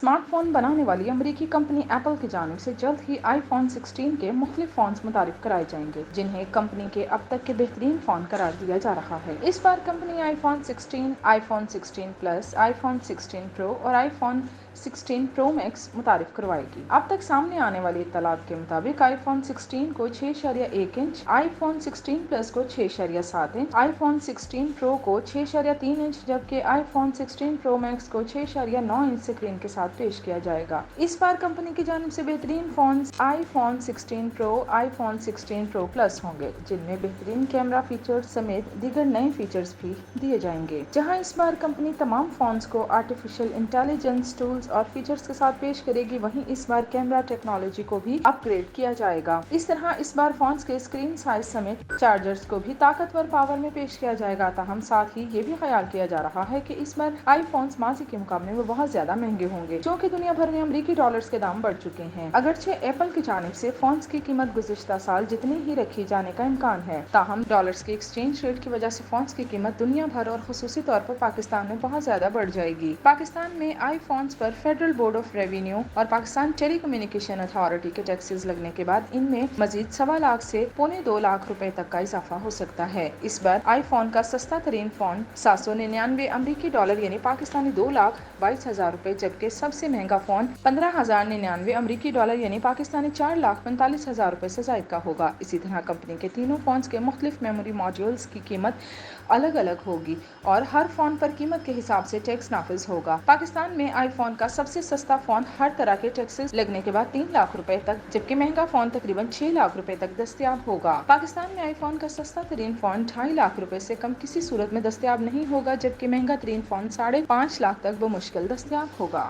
Smart phone बनाने वाली अमेरिकी कंपनी एप्पल की जानिब से जल्द ही आईफोन 16 के मुख्तलिफ फोन्स मुतारिफ कराए जाएंगे, जिन्हें कंपनी के अब तक के बेहतरीन फोन करार दिया जा रहा है। इस बार कंपनी iPhone 16, iPhone 16 plus, iPhone 16 pro और आईफोन 16 प्रो मैक्स मुतारिफ करवाएगी। अब तक सामने आने वाली इत्तलात के मुताबिक आईफोन 16 को 6.1 इंच, आईफोन 16 प्लस को 6.7 इंच, आईफोन 16 प्रो को 6.3 इंच, जबकि आईफोन 16 प्रो मैक्स को 6.9 इंच स्क्रीन के साथ पेश किया जाएगा। इस बार कंपनी की जानिब से बेहतरीन phone iPhone 16 pro, iPhone 16 pro plus होंगे, जिनमें बेहतरीन कैमरा फीचर्स समेत दीगर नए फीचर्स भी दिए जाएंगे। जहां इस बार कंपनी तमाम फोन्स को आर्टिफिशियल इंटेलिजेंस टूल्स और फीचर्स के साथ पेश करेगी, वहीं इस बार कैमरा टेक्नोलॉजी को भी अपग्रेड किया जाएगा। इस तरह इस बार फोन्स के स्क्रीन साइज समेत चार्जर्स को भी ताकतवर पावर में पेश किया जाएगा। ताहम साथ ही ये भी ख्याल किया जा रहा है कि इस बार आईफोन्स माजी के मुकाबले में बहुत ज्यादा महंगे होंगे, क्योंकि दुनिया भर में अमेरिकी डॉलर्स के दाम बढ़ चुके हैं। अगरचे एप्पल की जानिब से फोन्स की कीमत गुज़िश्ता साल जितनी ही रखी जाने का इम्कान है, ताहम डॉलर्स के एक्सचेंज रेट की वजह से फोन्स की कीमत दुनिया भर और खुसूसी तौर पर पाकिस्तान में बहुत ज्यादा बढ़ जाएगी। पाकिस्तान में आईफोन्स पर फेडरल बोर्ड ऑफ रेवेन्यू और पाकिस्तान टेली कम्युनिकेशन अथॉरिटी के टैक्सेस लगने के बाद इनमें मजीद 1.25 लाख से 2.25 लाख रुपए तक का इजाफा हो सकता है। इस बार आईफोन का सस्ता तरीन फोन 799 अमरीकी डॉलर यानी पाकिस्तानी 2,22,000 रुपए, जबकि सबसे महंगा फोन 15,099 अमरीकी डॉलर यानी पाकिस्तानी 4,45,000 रुपए से जायद का होगा। इसी तरह कंपनी के तीनों फोन्स के मुख्तलिफ मेमोरी मॉड्यूल्स की कीमत अलग अलग होगी और हर फोन पर कीमत के हिसाब से टैक्स नाफिज होगा। पाकिस्तान में आईफोन का सबसे सस्ता फोन हर तरह के टैक्सेस लगने के बाद 3 लाख रुपए तक, जबकि महंगा फोन तकरीबन 6 लाख रुपए तक दस्तयाब होगा। पाकिस्तान में आईफोन का सस्ता तरीन फोन 2.5 लाख रुपए से कम किसी सूरत में दस्तयाब नहीं होगा, जबकि महंगा तरीन फोन 5.5 लाख तक बमुश्किल दस्तयाब होगा।